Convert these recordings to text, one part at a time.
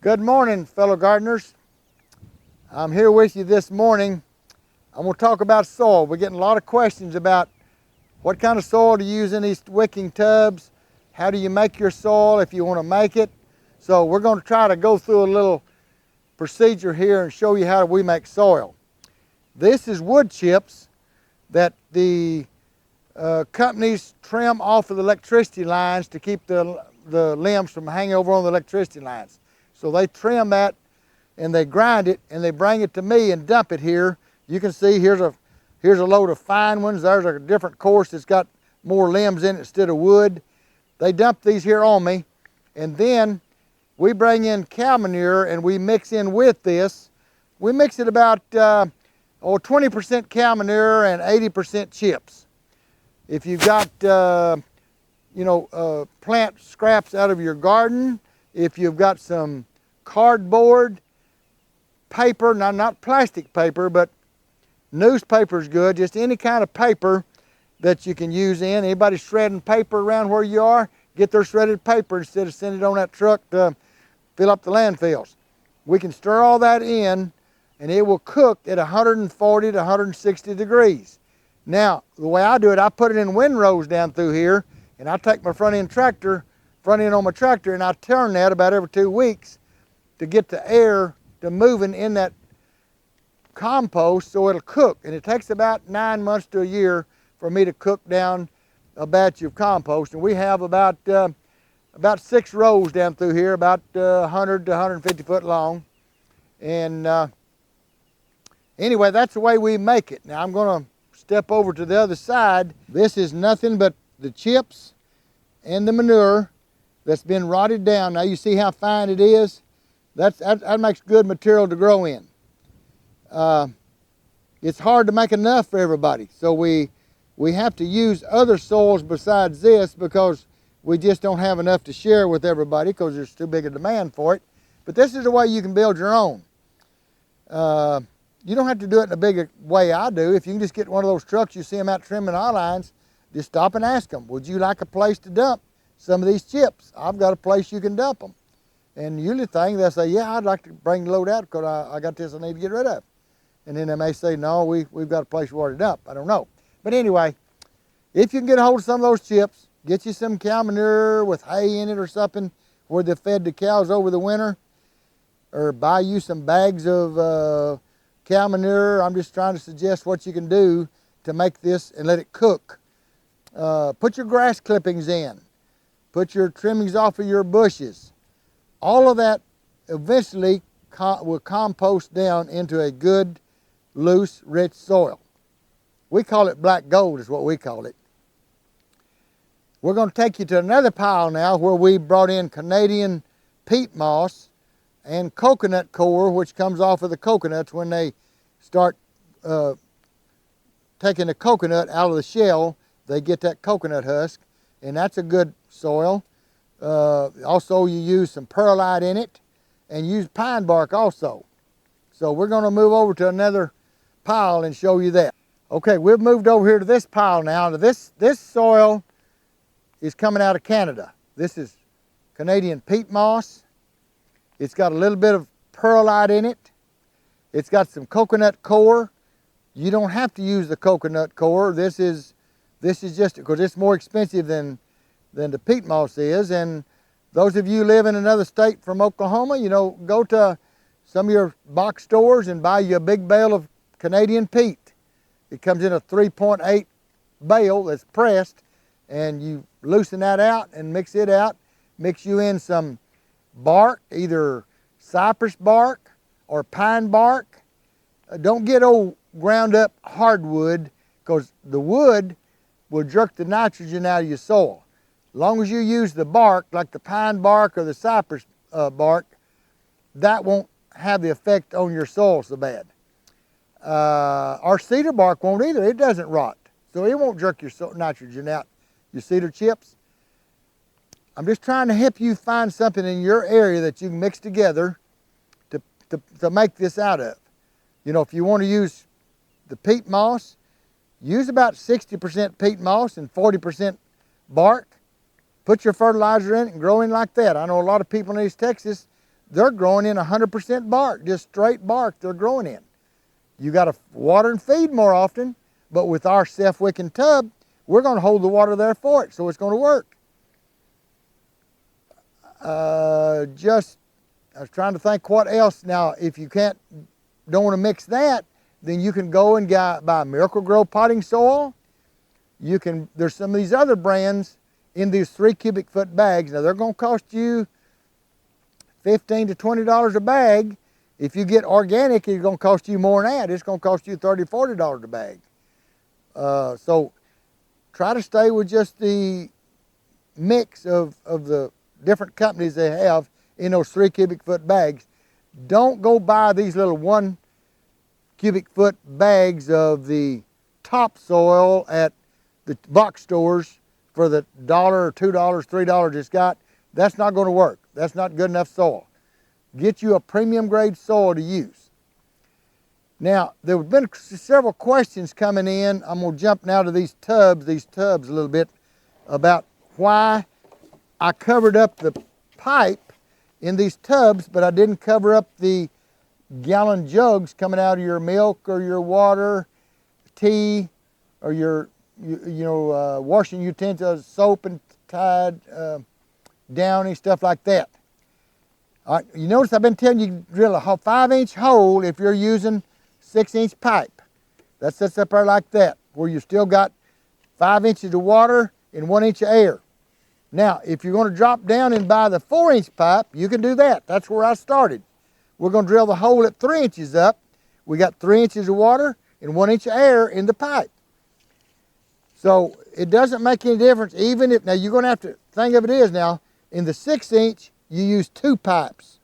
Good morning, fellow gardeners. I'm here with you this morning. I'm going to talk about soil. We're getting a lot of questions about what kind of soil to use in these wicking tubs. How do you make your soil if you want to make it? So we're going to try to go through a little procedure here and show you how we make soil. This is wood chips that the companies trim off of the electricity lines to keep the limbs from hanging over on the electricity lines. So they trim that and they grind it and they bring it to me and dump it here. You can see here's a load of fine ones. There's a different course that's got more limbs in it instead of wood. They dump these here on me, and then we bring in cow manure and we mix in with this. We mix it about 20% cow manure and 80% chips. If you've got plant scraps out of your garden, if you've got some cardboard, paper, not plastic paper, but newspaper is good, just any kind of paper that you can use in. Anybody shredding paper around where you are, get their shredded paper instead of sending it on that truck to fill up the landfills. We can stir all that in and it will cook at 140 to 160 degrees. Now, the way I do it, I put it in windrows down through here, and I take my front end on my tractor, and I turn that about every 2 weeks to get the air to moving in that compost so it'll cook. And it takes about 9 months to a year for me to cook down a batch of compost. And we have about 6 rows down through here, about 100 to 150 foot long. And anyway, that's the way we make it. Now I'm going to step over to the other side. This is nothing but the chips and the manure that's been rotted down. Now you see how fine it is? That makes good material to grow in. It's hard to make enough for everybody, so we have to use other soils besides this because we just don't have enough to share with everybody because there's too big a demand for it. But this is the way you can build your own. You don't have to do it in a big way I do. If you can just get one of those trucks, you see them out trimming eye lines, just stop and ask them, would you like a place to dump some of these chips? I've got a place you can dump them. And usually they'll say, yeah, I'd like to bring the load out because I got this I need to get rid of. And then they may say, no, we've got a place for it to dump. I don't know. But anyway, if you can get a hold of some of those chips, get you some cow manure with hay in it or something where they fed the cows over the winter, or buy you some bags of cow manure. I'm just trying to suggest what you can do to make this and let it cook. Put your grass clippings in. Put your trimmings off of your bushes. All of that eventually will compost down into a good, loose, rich soil. We call it black gold is what we call it. We're going to take you to another pile now where we brought in Canadian peat moss and coconut coir, which comes off of the coconuts when they start taking the coconut out of the shell. They get that coconut husk, and that's a good soil. Also, you use some perlite in it, and use pine bark also. So we're going to move over to another pile and show you that. Okay, we've moved over here to this pile now. This soil is coming out of Canada. This is Canadian peat moss. It's got a little bit of perlite in it. It's got some coconut coir. You don't have to use the coconut coir. This is just because it's more expensive than the peat moss is. And those of you who live in another state from Oklahoma, go to some of your box stores and buy you a big bale of Canadian peat. It comes in a 3.8 bale that's pressed, and you loosen that out and mix it out. Mix you in some bark, either cypress bark or pine bark. Don't get old ground up hardwood because the wood will jerk the nitrogen out of your soil. As long as you use the bark, like the pine bark or the cypress bark, that won't have the effect on your soil so bad. Our cedar bark won't either. It doesn't rot, so it won't jerk your nitrogen out, your cedar chips. I'm just trying to help you find something in your area that you can mix together to make this out of. If you want to use the peat moss, use about 60% peat moss and 40% bark. Put your fertilizer in it and grow in like that. I know a lot of people in East Texas, they're growing in 100% bark, just straight bark they're growing in. You got to water and feed more often, but with our self-wicking tub, we're going to hold the water there for it, so it's going to work. I was trying to think what else. Now, if you don't want to mix that, then you can go and buy Miracle-Gro potting soil. There's some of these other brands in these 3 cubic foot bags. Now, they're going to cost you $15 to $20 a bag. If you get organic, it's going to cost you more than that. It's going to cost you $30, $40 a bag. So try to stay with just the mix of the different companies they have in those 3 cubic foot bags. Don't go buy these little 1 cubic foot bags of the topsoil at the box stores for the $1 or $2, $3 it's got. That's not going to work. That's not good enough soil. Get you a premium grade soil to use. Now, there have been several questions coming in. I'm going to jump now to these tubs a little bit, about why I covered up the pipe in these tubs, but I didn't cover up the gallon jugs coming out of your milk or your water, tea, or your washing utensils, soap and Tide, Downy, stuff like that. All right, you notice I've been telling you to drill a 5-inch hole if you're using 6-inch pipe. That sits up there like that, where you still got 5 inches of water and 1 inch of air. Now, if you're going to drop down and buy the 4-inch pipe, you can do that. That's where I started. We're going to drill the hole at 3 inches up. We got 3 inches of water and 1 inch of air in the pipe. So it doesn't make any difference, even if, now you're going to have to, thing of it is now, in the 6-inch, you use 2 pipes.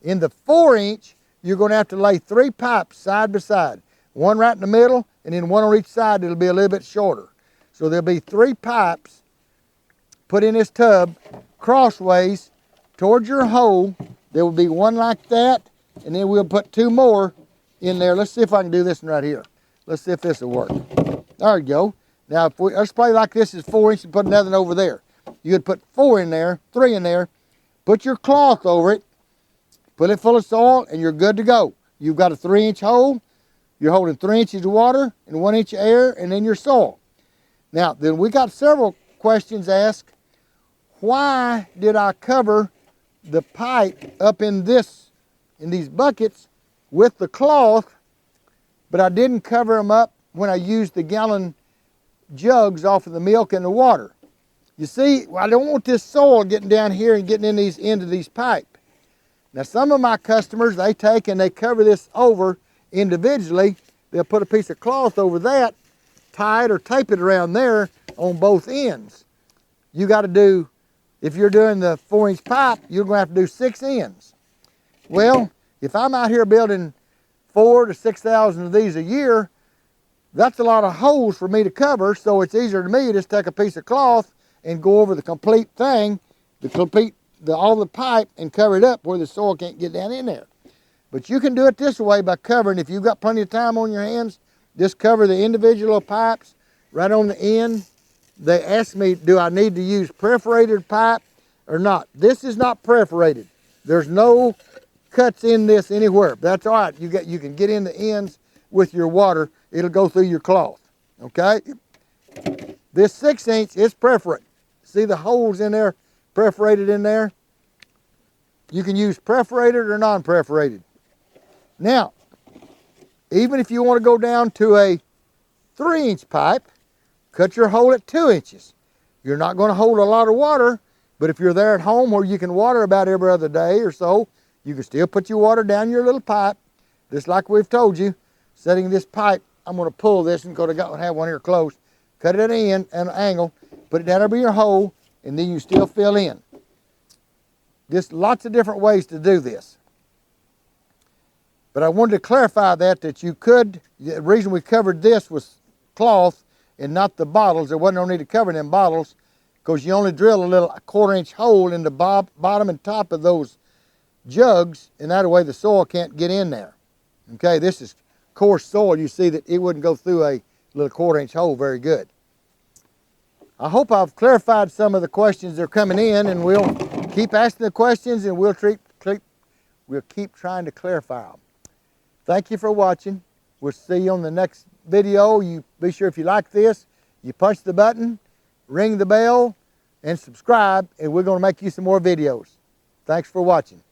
In the 4-inch, you're going to have to lay 3 pipes side by side. One right in the middle, and then one on each side that'll be a little bit shorter. So there'll be 3 pipes put in this tub crossways towards your hole. There will be one like that, and then we'll put 2 more in there. Let's see if I can do this one right here. Let's see if this will work. There we go. Now, if let's play like this is 4 inches, put another one over there. You could put 4 in there, 3 in there, put your cloth over it, put it full of soil, and you're good to go. You've got a 3-inch hole. You're holding 3 inches of water and 1 inch of air, and then your soil. Now, then we got several questions asked. Why did I cover the pipe up in these buckets with the cloth, but I didn't cover them up when I used the gallon jugs off of the milk and the water? You see, I don't want this soil getting down here and getting into these pipe. Now, some of my customers, they take and they cover this over individually. They'll put a piece of cloth over that, tie it or tape it around there on both ends. You got to do, if you're doing the 4-inch pipe, you're going to have to do 6 ends. Well, if I'm out here building 4,000 to 6,000 of these a year, that's a lot of holes for me to cover, so it's easier to me to just take a piece of cloth and go over the complete thing, all the pipe, and cover it up where the soil can't get down in there. But you can do it this way by covering, if you've got plenty of time on your hands, just cover the individual pipes right on the end. They asked me, do I need to use perforated pipe or not? This is not perforated. There's no cuts in this anywhere. That's all right. You can get in the ends with your water. It'll go through your cloth, okay? This 6-inch is perforated. See the holes in there, perforated in there? You can use perforated or non-perforated. Now, even if you want to go down to a 3-inch pipe, cut your hole at 2 inches. You're not going to hold a lot of water, but if you're there at home where you can water about every other day or so, you can still put your water down your little pipe, just like we've told you. Setting this pipe, I'm going to pull this and have one here close. Cut it at an angle, put it down over your hole, and then you still fill in. Just lots of different ways to do this. But I wanted to clarify that you could, the reason we covered this was cloth and not the bottles. There wasn't no need to cover them bottles, because you only drill a 1/4-inch hole in the bottom and top of those jugs, and that way the soil can't get in there. Okay, this is coarse soil. You see that it wouldn't go through a little 1/4-inch hole very good. I hope I've clarified some of the questions that are coming in, and we'll keep asking the questions, and we'll we'll keep trying to clarify them. Thank you for watching. We'll see you on the next video. You be sure if you like this, you punch the button, ring the bell, and subscribe, and we're going to make you some more videos. Thanks for watching.